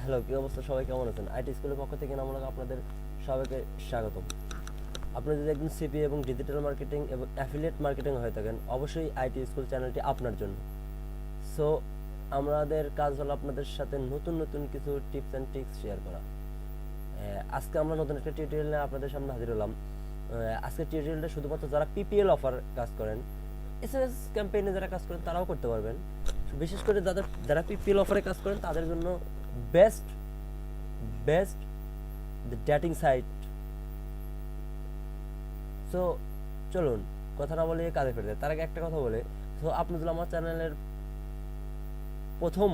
Hello, কি অবস্থা? সবাই কেমন আছেন? আইটি স্কুলের পক্ষ থেকে আমরা আপনাদের সবাইকে স্বাগতম। আপনি যদি একজন সিপিএ এবং ডিজিটাল মার্কেটিং এবং অ্যাফিলিয়েট মার্কেটিং হয়ে থাকেন, অবশ্যই আইটি স্কুল চ্যানেলটি আপনার জন্য। সো আমাদের কাজ হলো আপনাদের সাথে নতুন নতুন কিছু টিপস অ্যান্ড ট্রিক্স শেয়ার করা। আজকে আমরা নতুন একটা টিউটোরিয়াল নিয়ে আপনাদের সামনে হাজির হলাম। আজকের টিউটোরিয়ালটা শুধুমাত্র যারা পিপিএল অফার কাজ করেন, এসএমএস ক্যাম্পেইনে যারা কাজ করেন তারাও করতে পারবেন। বিশেষ করে যারা পিপিএল অফারে কাজ করেন তাদের জন্য best best dating site. So চলুন কথা না বলে কাজে ফেরতে, তার আগে একটা কথা বলে, সো আপনি যদি আমার চ্যানেলের প্রথম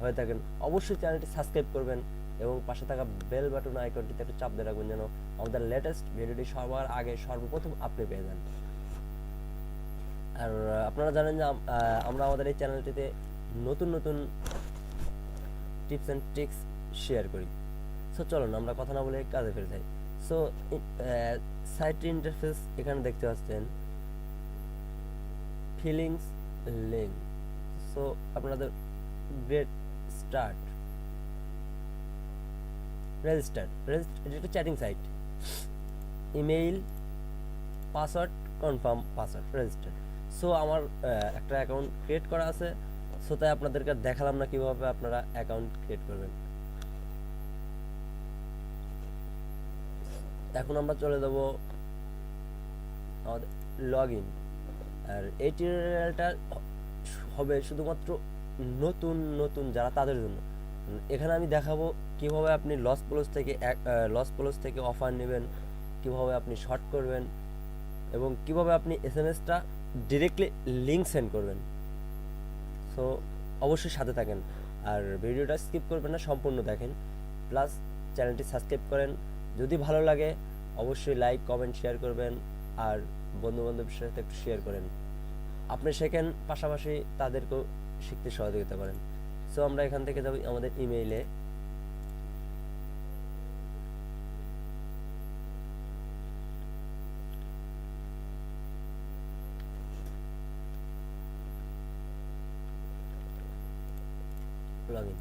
হয়ে থাকেন অবশ্যই চ্যানেলটি সাবস্ক্রাইব করবেন এবং পাশে থাকা বেল বাটন আইকনটিতে একটু চাপ দিয়ে রাখবেন যেন আমাদের লেটেস্ট ভিডিওটি সবার আগে সর্বপ্রথম আপনি পেয়ে যান। আর আপনারা জানেন যে আমরা আমাদের এই চ্যানেলটিতে নতুন নতুন টিপস অ্যান্ড ট্রিক্স শেয়ার করি। সো চলুন আমরা কথা না বলে কাজে ফিরে যাই। সো সাইট ইন্টারফেস এখানে দেখতে পাচ্ছেন ফিলিংস লিঙ্ক। সো আপনাদের গ্রেট স্টার্ট রেজিস্টার এটা একটা chatting site. Email, password, confirm password, register. So আমার একটা অ্যাকাউন্ট ক্রিয়েট করা আছে, সো তাই আপনাদেরকে দেখালাম না কিভাবে আপনারা অ্যাকাউন্ট ক্রিয়েট করবেন। এখন আমরা চলে যাব আমাদের লগ ইন। আর এই টিউটোরিয়ালটা হবে শুধুমাত্র নতুন নতুন যারা তাদের জন্য। এখানে আমি দেখাবো কিভাবে আপনি লস প্লাস থেকে অফার নেবেন, কিভাবে আপনি শর্ট করবেন এবং কিভাবে আপনি এসএমএসটা ডিরেক্টলি লিঙ্ক সেন্ড করবেন। সো অবশ্যই সাথে থাকেন আর ভিডিওটা স্কিপ করবেন না, সম্পূর্ণ দেখেন। প্লাস চ্যানেলটি সাবস্ক্রাইব করেন, যদি ভালো লাগে অবশ্যই লাইক কমেন্ট শেয়ার করবেন আর বন্ধু বান্ধবের সাথে একটু শেয়ার করেন। আপনি শেখেন, পাশাপাশি তাদেরকেও শিখতে সহযোগিতা করেন। সো আমরা এখান থেকে যাব আমাদের ইমেইলে। Log in.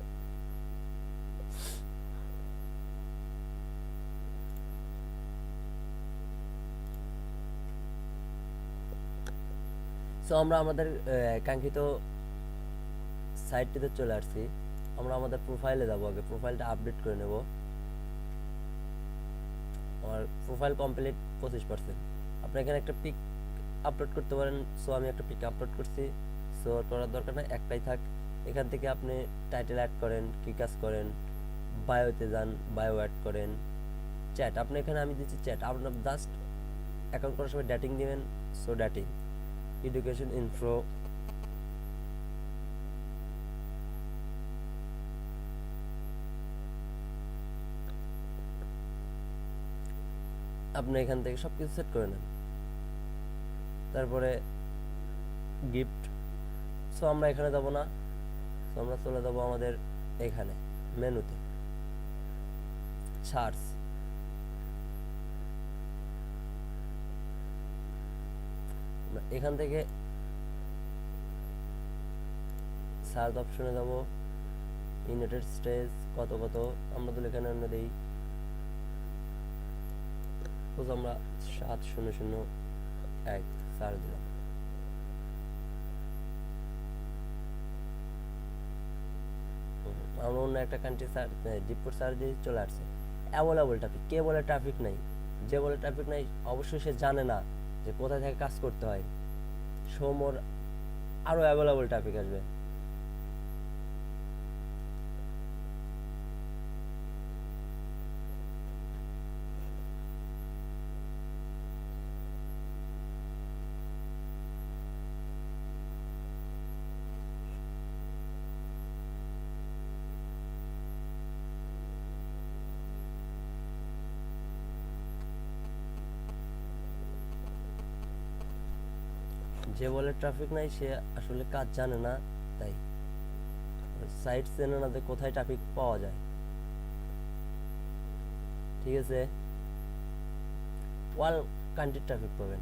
সো আমরা আমাদের কাঙ্ক্ষিত সাইটটিতে চলে আসছি। আমরা আমাদের প্রোফাইলে যাব, আগে প্রোফাইলটা আপডেট করে নেব। আমার প্রোফাইল কমপ্লিট 25%। আপনি এখানে একটা পিক আপলোড করতে পারেন। সো আমি একটা পিক আপলোড করছি, সো করার দরকার নাই, একটাই থাক। এখান থেকে আপনি টাইটেল অ্যাড করেন, কি কাজ করেন, বায়োতে যান, বায়ো অ্যাড করেন, চ্যাট আপনি এখানে আমি দিচ্ছি চ্যাট। আপনার জাস্ট অ্যাকাউন্ট করার সময় ডেটিং দিবেন। সো ডেটিং, এডুকেশন ইনফো, আপনি এখান থেকে সব কিছু সেট করে নেন। তারপরে গিফট। সো আমরা এখানে যাব না, সো আমরা চলে যাব আমাদের এখানে মেনুতে, সার্চ। এখান থেকে সার্চ অপশনে যাব, ইউনাইটেড স্টেটস কত কত আমরা তো এখানে আমরা দিই, আমরা 7001 সার্চ দিলাম। আমরা অন্য একটা কান্ট্রি সার্চ ডিপোর্ট সার্চ দিয়ে চলে আসছে। অ্যাভেলেবল ট্রাফিক, কে বলে ট্রাফিক নাই? যে বলে ট্রাফিক নাই অবশ্যই সে জানে না যে কোথায় থেকে কাজ করতে হয়। সোমোর আরও অ্যাভেলেবল ট্রাফিক আসবে। যে বলে ট্রাফিক নাই সে আসলে কাজ জানে না, তাই সাইট চেনে না যে কোথায় ট্রাফিক পাওয়া যায়। ঠিক আছে, ওয়াল কান্ট্রির ট্রাফিক পাবেন।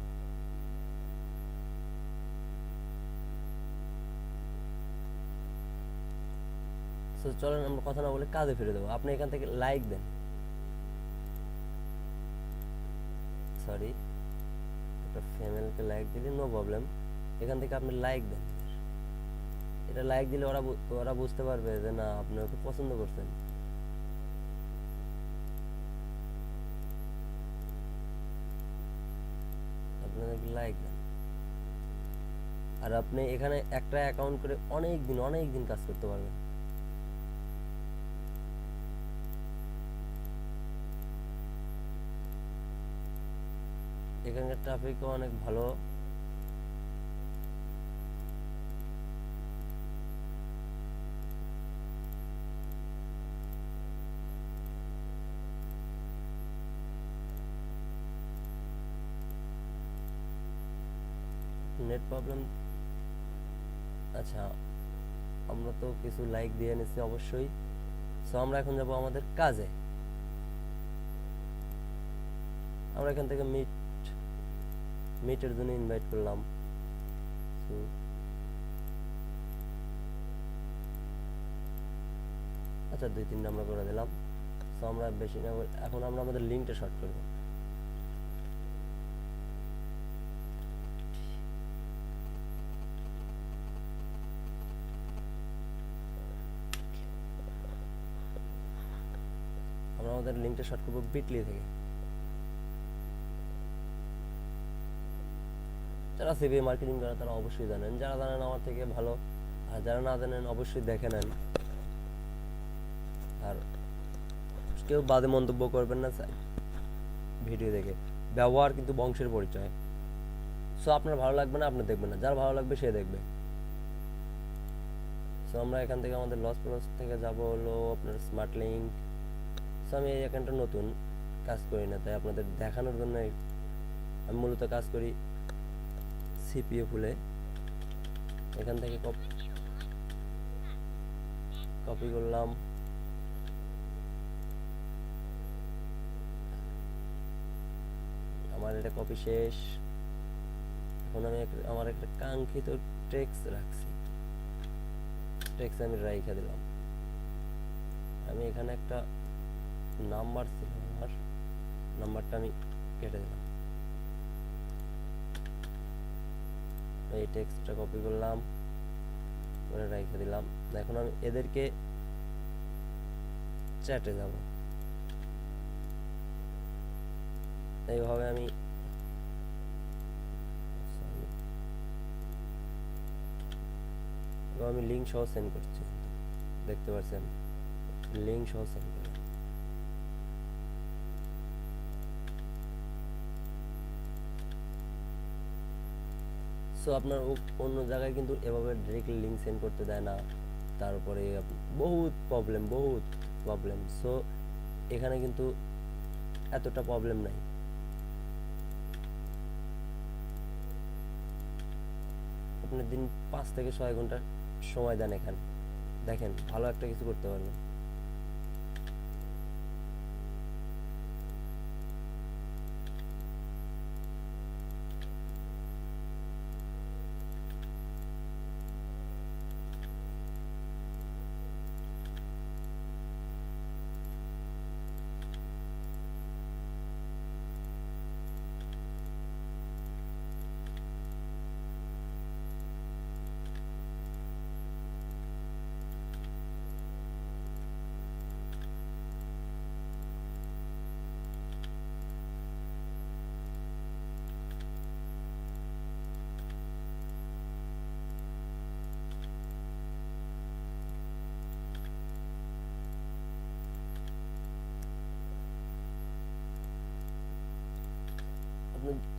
সো সো চলেন আমরা কথা না বলে কাজে ফিরে দেবো। আপনি এখান থেকে লাইক দেন, সরি একটা ফিমেলকে লাইক দিলে নো প্রবলেম, এখান থেকে আপনি লাইক দেন। এটা লাইক দিলে ওরা বুঝতে পারবে যে না আপনি ওকে পছন্দ করছেন। আপনাদের লাইক দেন, আর আপনি এখানে একটা অ্যাকাউন্ট করে অনেক দিন কাজ করতে পারবেন। এখানকার ট্রাফিকও অনেক ভালো। নেট প্রবলেম, আচ্ছা আমরা তো কিছু লাইক দিয়ে নিচ্ছি অবশ্যই। সো আমরা এখন যাব আমাদের কাজে। আমরা এখান থেকে মিটের জন্য ইনভাইট করলাম। সো আচ্ছা 2-3 আমরা করে দিলাম। সো আমরা বেশি না এখন আমরা আমাদের লিঙ্কটা শর্ট করব। আমরা আমাদের লিঙ্কটা শর্ট করব বিটলি থেকে। যারা সিপিএ মার্কেটিং করে তারা অবশ্যই জানেন, যারা জানেন আমার থেকে ভালো, আর যারা না জানেন অবশ্যই দেখে নেন। আর কেউ বাজে মন্তব্য করবেন না চাই ভিডিও দেখে। ব্যবহার কিন্তু বংশের পরিচয়। সো আপনার ভালো লাগবে না আপনি দেখবেন না, যার ভালো লাগবে সে দেখবে। সো আমরা এখান থেকে আমাদের লস প্লস থেকে যাব হলো আপনার স্মার্ট লিঙ্ক। সো আমি এই অ্যাকাউন্টটা নতুন, কাজ করি না, তাই আপনাদের দেখানোর জন্য আমি মূলত কাজ করি সিপিএ ফুলে। এখান থেকে কপি করলাম, আমার এটা কপি শেষ। এখন আমি আমার একটা কাঙ্ক্ষিত টেক্সট রাখছি, টেক্সট আমি রাইখা দিলাম। আমি এখানে একটা নাম্বার ছিল, আমার নাম্বারটা আমি কেটে দিলাম। এই টেক্সটটা কপি করলাম করে রাইখা দিলাম। এখন আমি এদেরকে চ্যাটে যাব, এইভাবে আমি লিঙ্ক সহ সেন্ড করছি, দেখতে পাচ্ছেন লিঙ্ক সহ সেন্ড করলাম। সো আপনার অন্য জায়গায় কিন্তু এভাবে ডিরেক্টলি লিঙ্ক সেন্ড করতে দেয় না, তারপরে বহুত প্রবলেম। সো এখানে কিন্তু এতটা প্রবলেম নাই। আপনি দিন 5 থেকে 6 ঘন্টা সময় দেন এখানে, দেখেন ভালো একটা কিছু করতে পারবেন।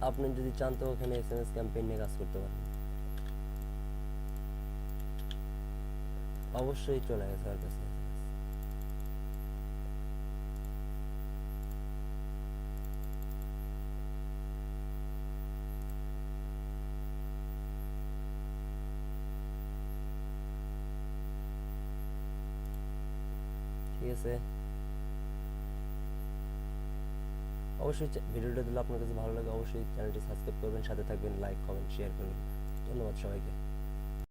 আপনি যদি চান তো ওখানে এসএমএস ক্যাম্পেইন নিয়ে কাজ করতে পারেন। অবশ্যই চলে গেছে ওর কাছে। ঠিক আছে, অবশ্যই ভিডিওটা দিলে আপনার কাছে ভালো লাগে অবশ্যই চ্যানেলটি সাবস্ক্রাইব করবেন, সাথে থাকবেন, লাইক কমেন্ট শেয়ার করবেন। ধন্যবাদ সবাইকে।